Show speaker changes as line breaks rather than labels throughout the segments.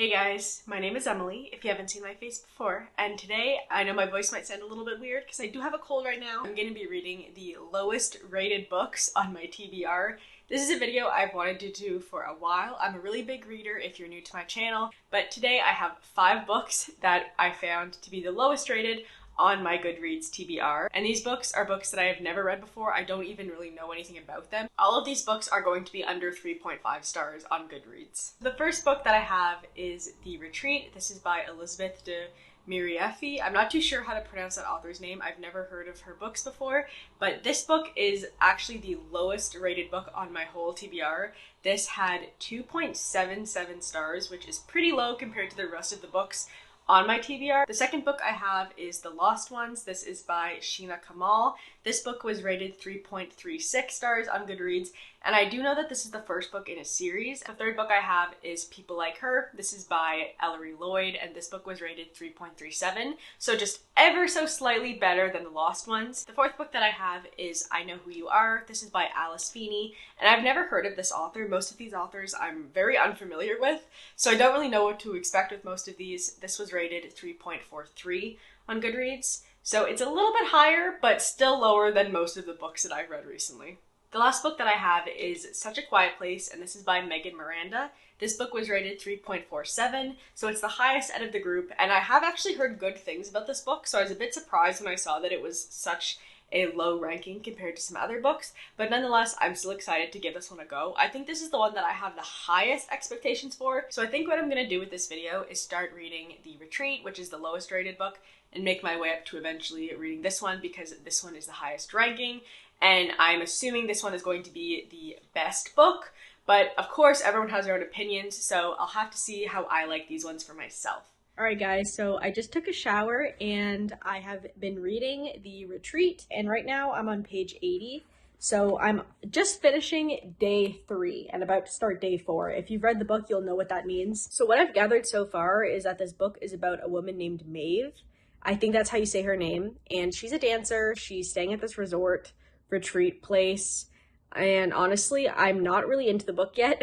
Hey guys, my name is Emily, if you haven't seen my face before, and today, I know my voice might sound a little bit weird because I do have a cold right now. I'm going to be reading the lowest rated books on my TBR. This is a video I've wanted to do for a while. I'm a really big reader if you're new to my channel, but today I have 5 books that I found to be the lowest rated on my Goodreads TBR. And these books are books that I have never read before. I don't even really know anything about them. All of these books are going to be under 3.5 stars on Goodreads. The first book that I have is The Retreat. This is by Elizabeth de Miriafi. I'm not too sure how to pronounce that author's name. I've never heard of her books before, but this book is actually the lowest rated book on my whole TBR. This had 2.77 stars, which is pretty low compared to the rest of the books on my TBR. The second book I have is The Lost Ones. This is by Sheena Kamal. This book was rated 3.36 stars on Goodreads, and I do know that this is the first book in a series. The third book I have is People Like Her. This is by Ellery Lloyd, and this book was rated 3.37, so just ever so slightly better than The Lost Ones. The fourth book that I have is I Know Who You Are. This is by Alice Feeney, and I've never heard of this author. Most of these authors I'm very unfamiliar with, so I don't really know what to expect with most of these. This was rated 3.43 on Goodreads, so it's a little bit higher, but still lower than most of the books that I've read recently. The last book that I have is Such a Quiet Place, and this is by Megan Miranda. This book was rated 3.47, so it's the highest out of the group, and I have actually heard good things about this book, so I was a bit surprised when I saw that it was such a low ranking compared to some other books, but nonetheless, I'm still excited to give this one a go. I think this is the one that I have the highest expectations for, so I think what I'm going to do with this video is start reading The Retreat, which is the lowest rated book, and make my way up to eventually reading this one because this one is the highest ranking, and I'm assuming this one is going to be the best book, but of course everyone has their own opinions, so I'll have to see how I like these ones for myself. Alright guys, so I just took a shower and I have been reading The Retreat, and right now I'm on page 80. So I'm just finishing day 3 and about to start day 4. If you've read the book, you'll know what that means. So what I've gathered so far is that this book is about a woman named Maeve. I think that's how you say her name. And she's a dancer. She's staying at this resort retreat place. And honestly, I'm not really into the book yet.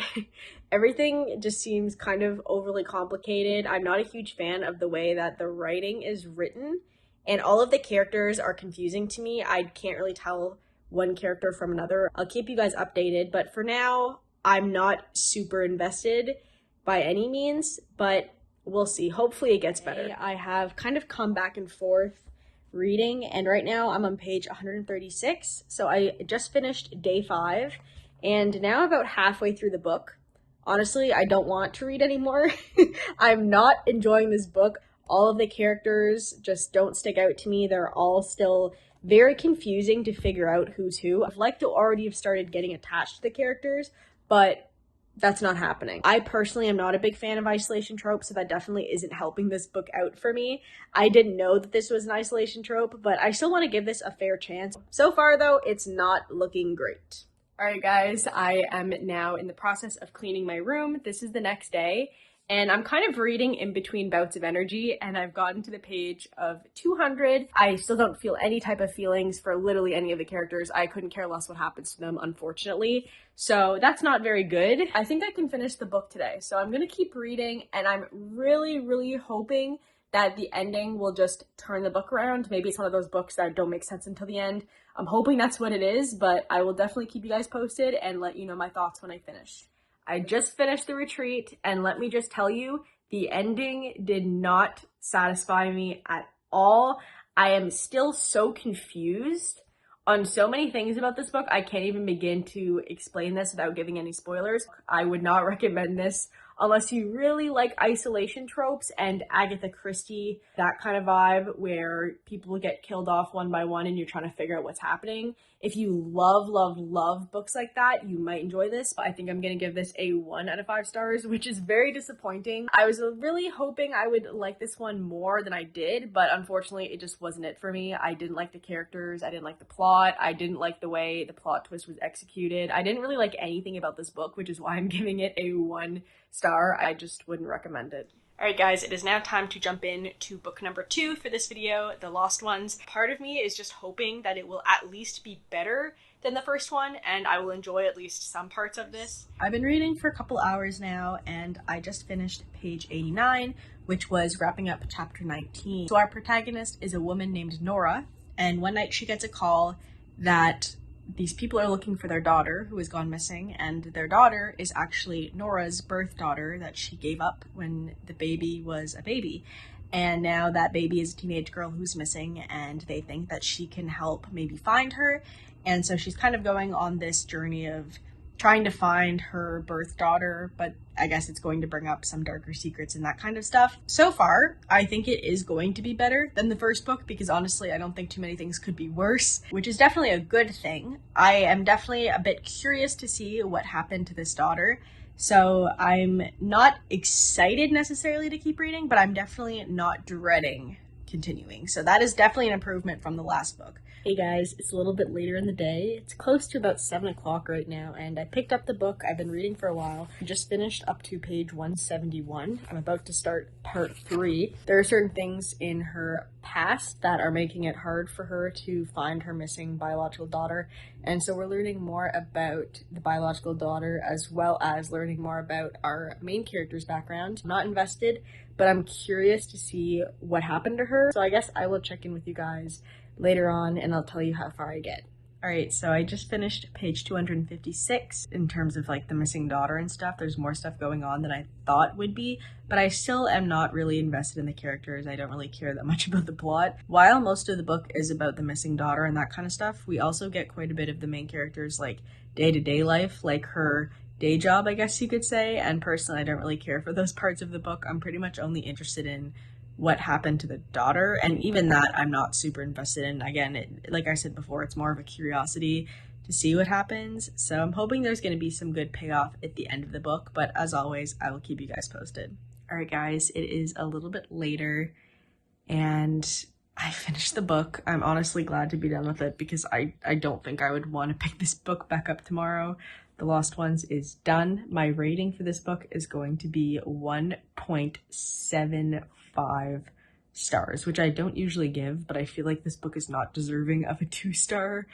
Everything just seems kind of overly complicated. I'm not a huge fan of the way that the writing is written. And all of the characters are confusing to me. I can't really tell one character from another. I'll keep you guys updated, but for now, I'm not super invested by any means, but we'll see. Hopefully it gets better. I have kind of come back and forth reading, and right now I'm on page 136, so I just finished day 5, and now about halfway through the book. Honestly, I don't want to read anymore. I'm not enjoying this book. All of the characters just don't stick out to me. They're all still very confusing to figure out who's who. I'd like to already have started getting attached to the characters, but that's not happening. I personally am not a big fan of isolation tropes, so that definitely isn't helping this book out for me. I didn't know that this was an isolation trope, but I still want to give this a fair chance. So far though, it's not looking great. Alright guys, I am now in the process of cleaning my room. This is the next day, and I'm kind of reading in between bouts of energy, and I've gotten to the page of 200. I still don't feel any type of feelings for literally any of the characters. I couldn't care less what happens to them, unfortunately. So that's not very good. I think I can finish the book today, so I'm gonna keep reading, and I'm really hoping that the ending will just turn the book around. Maybe it's one of those books that don't make sense until the end. I'm hoping that's what it is, but I will definitely keep you guys posted and let you know my thoughts when I finish. I just finished The Retreat, and let me just tell you, the ending did not satisfy me at all. I am still so confused on so many things about this book. I can't even begin to explain this without giving any spoilers. I would not recommend this unless you really like isolation tropes and Agatha Christie, that kind of vibe where people get killed off one by one and you're trying to figure out what's happening. If you love books like that, you might enjoy this. I think I'm gonna give this a 1 out of 5 stars, which is very disappointing. I was really hoping I would like this one more than I did, but unfortunately it just wasn't it for me. I didn't like the characters, I didn't like the plot, I didn't like the way the plot twist was executed. I didn't really like anything about this book, which is why I'm giving it a 1 star. I just wouldn't recommend it. Alright guys, it is now time to jump in to book number 2 for this video, The Lost Ones. Part of me is just hoping that it will at least be better than the first one, and I will enjoy at least some parts of this. I've been reading for a couple hours now, and I just finished page 89, which was wrapping up chapter 19. So our protagonist is a woman named Nora, and one night she gets a call that these people are looking for their daughter who has gone missing, and their daughter is actually Nora's birth daughter that she gave up when the baby was a baby. And now that baby is a teenage girl who's missing, and they think that she can help maybe find her. And so she's kind of going on this journey of trying to find her birth daughter, but I guess it's going to bring up some darker secrets and that kind of stuff. So far, I think it is going to be better than the first book, because honestly, I don't think too many things could be worse, which is definitely a good thing. I am definitely a bit curious to see what happened to this daughter. So I'm not excited necessarily to keep reading, but I'm definitely not dreading continuing. So that is definitely an improvement from the last book. Hey guys, it's a little bit later in the day. It's close to about 7 o'clock right now, and I picked up the book I've been reading for a while. I just finished up to page 171. I'm about to start part 3. There are certain things in her past that are making it hard for her to find her missing biological daughter, and so we're learning more about the biological daughter as well as learning more about our main character's background. I'm not invested, but I'm curious to see what happened to her, so I guess I will check in with you guys later on, and I'll tell you how far I get. Alright, so I just finished page 256 in terms of like the missing daughter and stuff. There's more stuff going on than I thought would be, but I still am not really invested in the characters. I don't really care that much about the plot. While most of the book is about the missing daughter and that kind of stuff, we also get quite a bit of the main character's like day-to-day life, like her day job, I guess you could say, and personally I don't really care for those parts of the book. I'm pretty much only interested in what happened to the daughter, and even that I'm not super invested in. Again, like I said before, it's more of a curiosity to see what happens, so I'm hoping there's going to be some good payoff at the end of the book, but as always, I will keep you guys posted. Alright guys, it is a little bit later, and I finished the book. I'm honestly glad to be done with it, because I don't think I would want to pick this book back up tomorrow. The Lost Ones is done. My rating for this book is going to be 1.75 stars, which I don't usually give, but I feel like this book is not deserving of a 2-star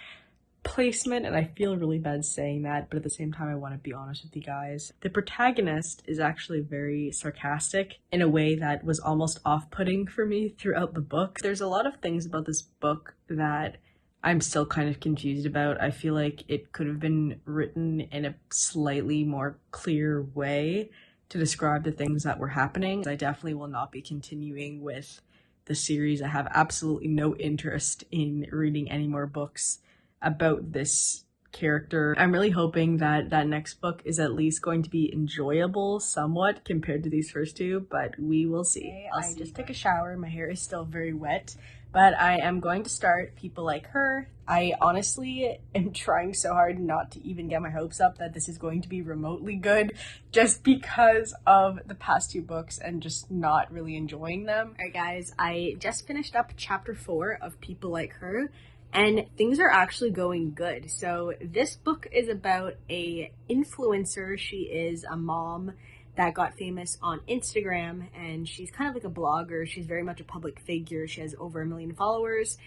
placement, and I feel really bad saying that, but at the same time, I want to be honest with you guys. The protagonist is actually very sarcastic in a way that was almost off-putting for me throughout the book. There's a lot of things about this book that I'm still kind of confused about. I feel like it could have been written in a slightly more clear way to describe the things that were happening. I definitely will not be continuing with the series. I have absolutely no interest in reading any more books about this character. I'm really hoping that that next book is at least going to be enjoyable somewhat compared to these first two, but we will see. I just took a shower. My hair is still very wet, but I am going to start People Like Her. I honestly am trying so hard not to even get my hopes up that this is going to be remotely good, just because of the past 2 books and just not really enjoying them. Alright guys, I just finished up chapter 4 of People Like Her, and things are actually going good. So this book is about a influencer. She is a mom that got famous on Instagram, and she's kind of like a blogger. She's very much a public figure. She has over 1 million followers,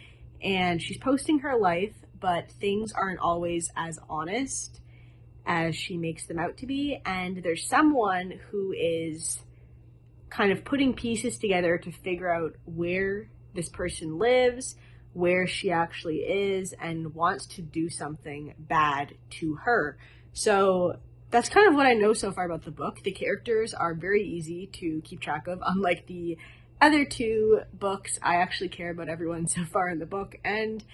and she's posting her life, but things aren't always as honest as she makes them out to be. And there's someone who is kind of putting pieces together to figure out where this person lives, where she actually is, and wants to do something bad to her. So that's kind of what I know so far about the book. The characters are very easy to keep track of. Unlike the other 2 books, I actually care about everyone so far in the book, and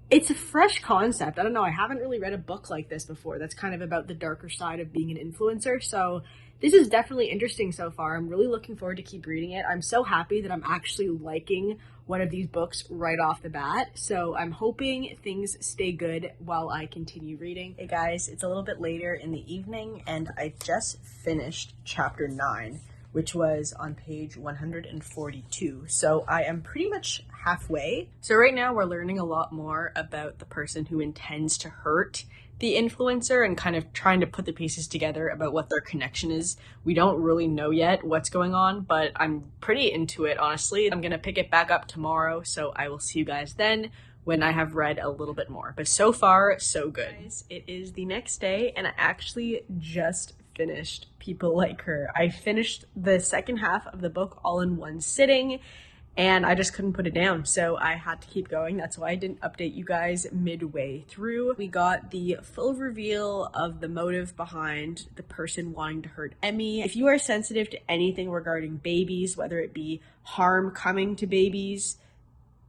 it's a fresh concept. I don't know, I haven't really read a book like this before that's kind of about the darker side of being an influencer, so this is definitely interesting so far. I'm really looking forward to keep reading it. I'm so happy that I'm actually liking one of these books right off the bat, so I'm hoping things stay good while I continue reading. Hey guys, it's a little bit later in the evening, and I just finished chapter 9, which was on page 142. So I am pretty much halfway. So right now we're learning a lot more about the person who intends to hurt the influencer and kind of trying to put the pieces together about what their connection is. We don't really know yet what's going on, but I'm pretty into it, honestly. I'm gonna pick it back up tomorrow, so I will see you guys then when I have read a little bit more. But so far, so good. Guys, it is the next day, and I actually just finished People Like Her. I finished the second half of the book all in one sitting, and I just couldn't put it down, so I had to keep going. That's why I didn't update you guys midway through. We got the full reveal of the motive behind the person wanting to hurt Emmy. If you are sensitive to anything regarding babies, whether it be harm coming to babies,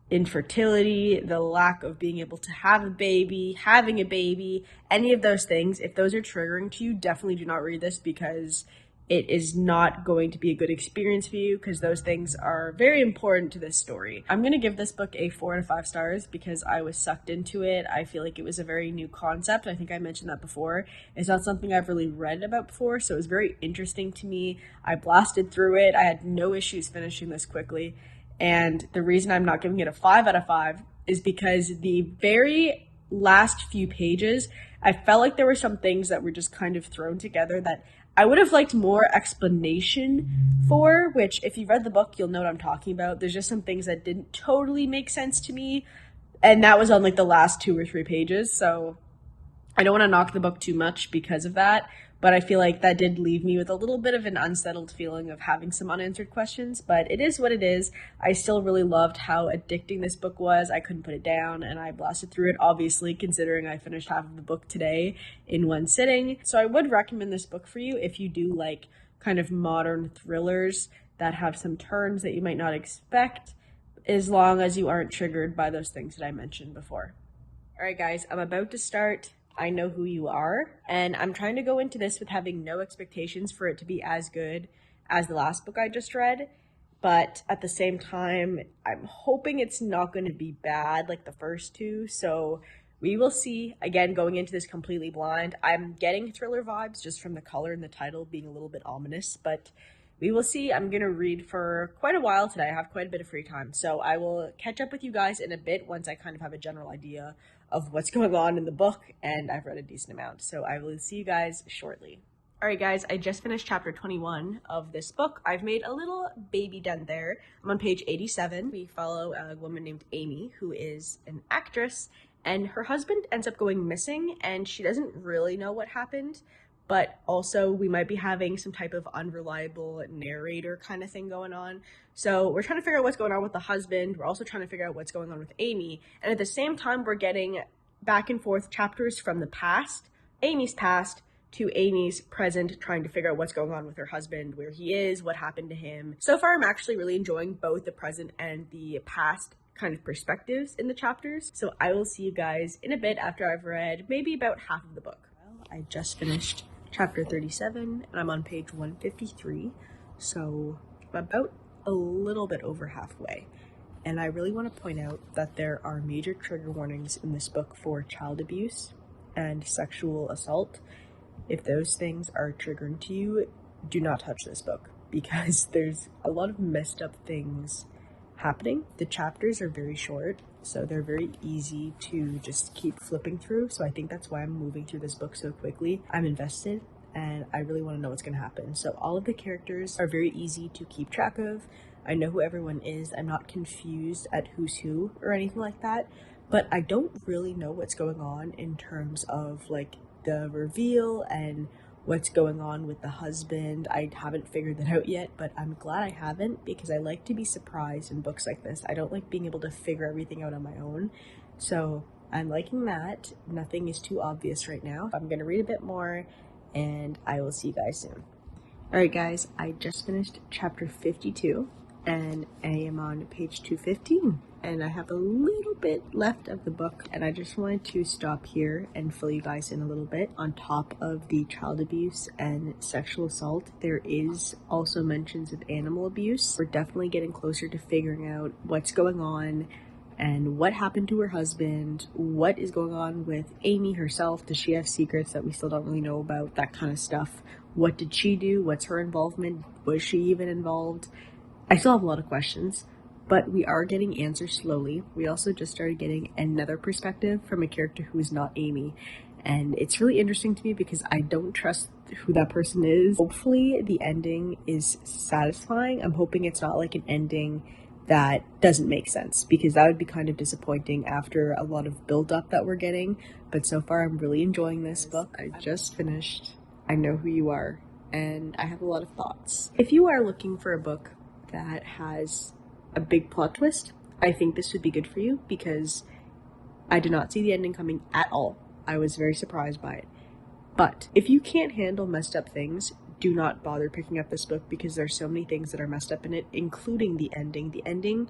infertility, the lack of being able to have a baby, having a baby, any of those things, if those are triggering to you, definitely do not read this, because it is not going to be a good experience for you, because those things are very important to this story. I'm going to give this book a 4 out of 5 stars because I was sucked into it. I feel like it was a very new concept. I think I mentioned that before. It's not something I've really read about before, so it was very interesting to me. I blasted through it. I had no issues finishing this quickly. And the reason I'm not giving it a 5 out of 5 is because the very last few pages, I felt like there were some things that were just kind of thrown together that I would have liked more explanation for, which if you've read the book, you'll know what I'm talking about. There's just some things that didn't totally make sense to me, and that was on like the last 2 or 3 pages, so I don't want to knock the book too much because of that, but I feel like that did leave me with a little bit of an unsettled feeling of having some unanswered questions, but it is what it is. I still really loved how addicting this book was. I couldn't put it down, and I blasted through it, obviously, considering I finished half of the book today in one sitting. So I would recommend this book for you if you do like kind of modern thrillers that have some turns that you might not expect, as long as you aren't triggered by those things that I mentioned before. All right, guys, I'm about to start I Know Who You Are, and I'm trying to go into this with having no expectations for it to be as good as the last book I just read, but at the same time, I'm hoping it's not going to be bad like the first two, so we will see. Again, going into this completely blind, I'm getting thriller vibes just from the color and the title being a little bit ominous, but we will see. I'm going to read for quite a while today. I have quite a bit of free time, so I will catch up with you guys in a bit once I kind of have a general idea of what's going on in the book, and I've read a decent amount, so I will see you guys shortly. Alright guys, I just finished chapter 21 of this book. I've made a little baby dent there. I'm on page 87. We follow a woman named Amy, who is an actress, and her husband ends up going missing, and she doesn't really know what happened, but also we might be having some type of unreliable narrator kind of thing going on. So we're trying to figure out what's going on with the husband. We're also trying to figure out what's going on with Amy. And at the same time, we're getting back and forth chapters from the past, Amy's past, to Amy's present, trying to figure out what's going on with her husband, where he is, what happened to him. So far, I'm actually really enjoying both the present and the past kind of perspectives in the chapters. So I will see you guys in a bit after I've read maybe about half of the book. Well, I just finished chapter 37, and I'm on page 153, so I'm about a little bit over halfway. And I really want to point out that there are major trigger warnings in this book for child abuse and sexual assault. If those things are triggering to you, do not touch this book, because there's a lot of messed up things happening. The chapters are very short, so they're very easy to just keep flipping through, so I think that's why I'm moving through this book so quickly. I'm invested, and I really want to know what's going to happen. So all of the characters are very easy to keep track of. I know who everyone is. I'm not confused at who's who or anything like that, but I don't really know what's going on in terms of like the reveal and what's going on with the husband. I haven't figured that out yet, but I'm glad I haven't, because I like to be surprised in books like this. I don't like being able to figure everything out on my own, so I'm liking that. Nothing is too obvious right now. I'm gonna read a bit more, and I will see you guys soon. Alright guys, I just finished chapter 52, and I am on page 215, and I have a little bit left of the book, and I just wanted to stop here and fill you guys in a little bit. On top of the child abuse and sexual assault, there is also mentions of animal abuse. We're definitely getting closer to figuring out what's going on and what happened to her husband, what is going on with Amy herself. Does she have secrets that we still don't really know about? That kind of stuff. What did she do? What's her involvement? Was she even involved? I still have a lot of questions, but we are getting answers slowly. We also just started getting another perspective from a character who is not Amy, and it's really interesting to me because I don't trust who that person is. Hopefully the ending is satisfying. I'm hoping it's not like an ending that doesn't make sense, because that would be kind of disappointing after a lot of build-up that we're getting. But so far I'm really enjoying this book. I just finished I Know Who You Are, and I have a lot of thoughts. If you are looking for a book that has a big plot twist, I think this would be good for you, because I did not see the ending coming at all. I was very surprised by it. But if you can't handle messed up things, do not bother picking up this book, because there's so many things that are messed up in it, including the ending. The ending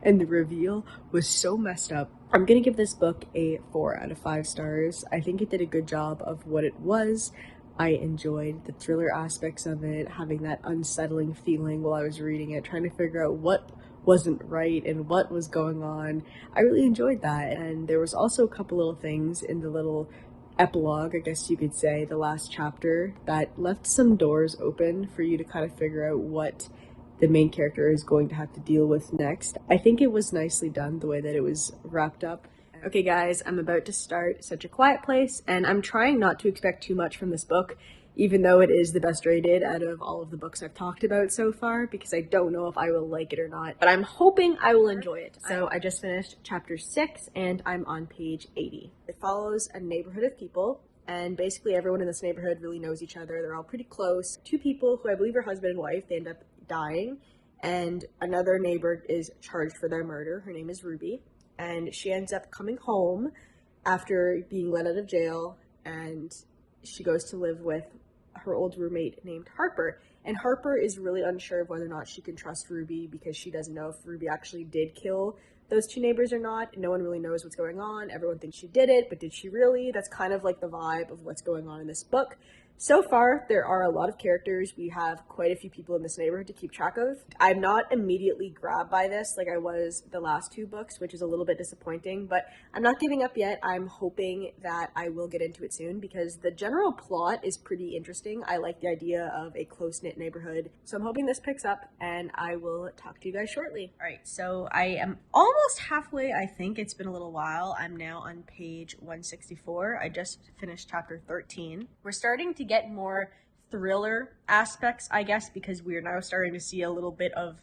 and the reveal was so messed up. I'm gonna give this book a 4 out of 5 stars. I think it did a good job of what it was. I enjoyed the thriller aspects of it, having that unsettling feeling while I was reading it, trying to figure out what wasn't right and what was going on. I really enjoyed that. And there was also a couple little things in the little epilogue, I guess you could say, the last chapter, that left some doors open for you to kind of figure out what the main character is going to have to deal with next. I think it was nicely done the way that it was wrapped up. Okay guys, I'm about to start Such a Quiet Place, and I'm trying not to expect too much from this book, even though it is the best rated out of all of the books I've talked about so far, because I don't know if I will like it or not, but I'm hoping I will enjoy it. So I just finished chapter 6, and I'm on page 80. It follows a neighborhood of people, and basically everyone in this neighborhood really knows each other. They're all pretty close. 2 people who I believe are husband and wife, they end up dying, and another neighbor is charged for their murder. Her name is Ruby, and she ends up coming home after being let out of jail, and she goes to live with her old roommate named Harper. And Harper is really unsure of whether or not she can trust Ruby, because she doesn't know if Ruby actually did kill those 2 neighbors or not. No one really knows what's going on. Everyone thinks she did it, but did she really? That's kind of like the vibe of what's going on in this book. So far, there are a lot of characters. We have quite a few people in this neighborhood to keep track of. I'm not immediately grabbed by this like I was the last 2 books, which is a little bit disappointing, but I'm not giving up yet. I'm hoping that I will get into it soon, because the general plot is pretty interesting. I like the idea of a close-knit neighborhood, so I'm hoping this picks up, and I will talk to you guys shortly. All right, so I am almost halfway, I think. It's been a little while. I'm now on page 164. I just finished chapter 13. We're starting to get more thriller aspects, I guess, because we're now starting to see a little bit of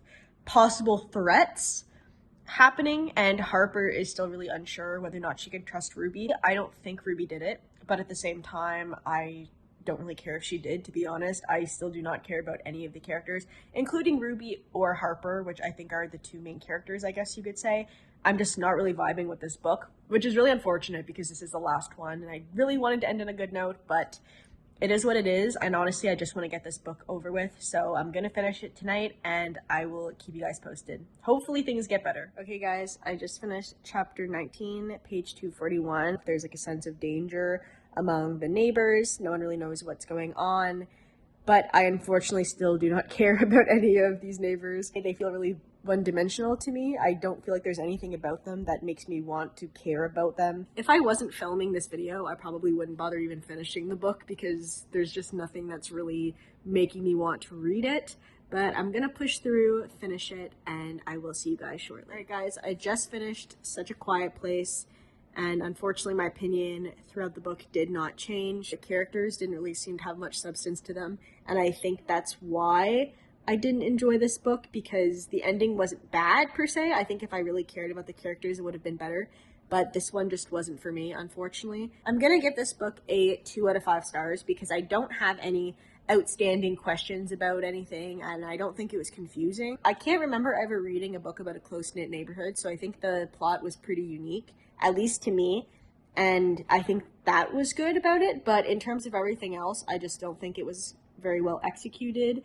possible threats happening, and Harper is still really unsure whether or not she can trust Ruby. I don't think Ruby did it, but at the same time, I don't really care if she did, to be honest. I still do not care about any of the characters, including Ruby or Harper, which I think are the 2 main characters, I guess you could say. I'm just not really vibing with this book, which is really unfortunate, because this is the last one, and I really wanted to end on a good note, but it is what it is, and honestly, I just want to get this book over with, so I'm gonna finish it tonight, and I will keep you guys posted. Hopefully things get better. Okay guys, I just finished chapter 19, page 241. There's like a sense of danger among the neighbors. No one really knows what's going on, but I unfortunately still do not care about any of these neighbors. They feel really one-dimensional to me. I don't feel like there's anything about them that makes me want to care about them. If I wasn't filming this video, I probably wouldn't bother even finishing the book, because there's just nothing that's really making me want to read it. But I'm gonna push through, finish it, and I will see you guys shortly. Alright guys, I just finished Such a Quiet Place, and unfortunately my opinion throughout the book did not change. The characters didn't really seem to have much substance to them, and I think that's why I didn't enjoy this book, because the ending wasn't bad per se. I think if I really cared about the characters, it would have been better, but this one just wasn't for me, unfortunately. I'm gonna give this book a 2 out of 5 stars, because I don't have any outstanding questions about anything, and I don't think it was confusing. I can't remember ever reading a book about a close-knit neighborhood, so I think the plot was pretty unique, at least to me, and I think that was good about it. But in terms of everything else, I just don't think it was very well executed.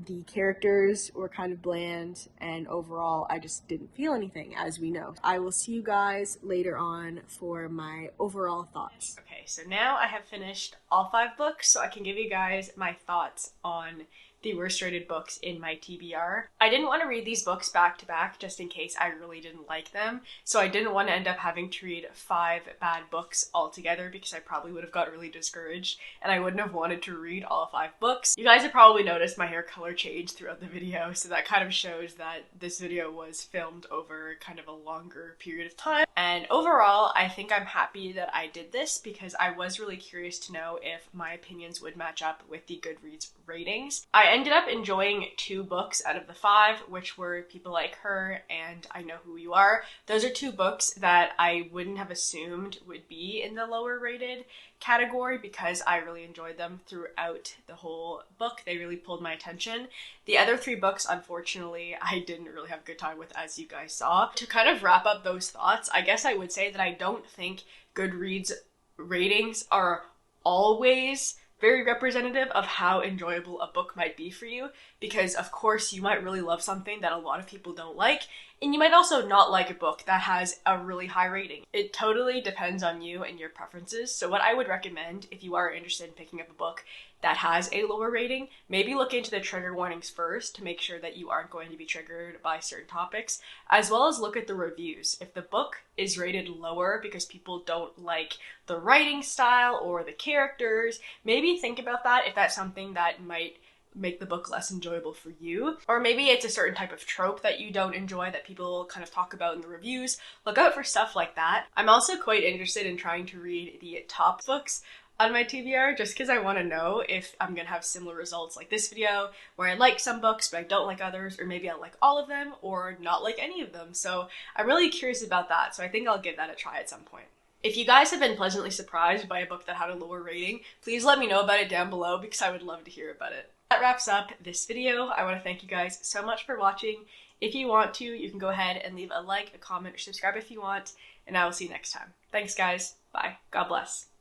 The characters were kind of bland, and overall I just didn't feel anything, as we know. I will see you guys later on for my overall thoughts. Okay, so now I have finished all 5 books, so I can give you guys my thoughts on the worst rated books in my TBR. I didn't want to read these books back to back just in case I really didn't like them, so I didn't want to end up having to read 5 bad books altogether because I probably would have got really discouraged and I wouldn't have wanted to read all 5 books. You guys have probably noticed my hair color change throughout the video, so that kind of shows that this video was filmed over kind of a longer period of time. And overall, I think I'm happy that I did this because I was really curious to know if my opinions would match up with the Goodreads ratings. I ended up enjoying 2 books out of the 5, which were People Like Her and I Know Who You Are. Those are 2 books that I wouldn't have assumed would be in the lower rated category because I really enjoyed them throughout the whole book. They really pulled my attention. The other 3 books, unfortunately, I didn't really have a good time with, as you guys saw. To kind of wrap up those thoughts, I guess I would say that I don't think Goodreads ratings are always very representative of how enjoyable a book might be for you, because of course you might really love something that a lot of people don't like, and you might also not like a book that has a really high rating. It totally depends on you and your preferences. So what I would recommend if you are interested in picking up a book that has a lower rating, maybe look into the trigger warnings first to make sure that you aren't going to be triggered by certain topics, as well as look at the reviews. If the book is rated lower because people don't like the writing style or the characters, maybe think about that if that's something that might make the book less enjoyable for you. Or maybe it's a certain type of trope that you don't enjoy that people kind of talk about in the reviews. Look out for stuff like that. I'm also quite interested in trying to read the top books on my TBR just because I want to know if I'm gonna have similar results like this video where I like some books but I don't like others, or maybe I like all of them or not like any of them. So I'm really curious about that, so I think I'll give that a try at some point. If you guys have been pleasantly surprised by a book that had a lower rating, please let me know about it down below because I would love to hear about it. That wraps up this video. I want to thank you guys so much for watching. If you want to, you can go ahead and leave a like, a comment, or subscribe if you want, and I will see you next time. Thanks guys. Bye. God bless.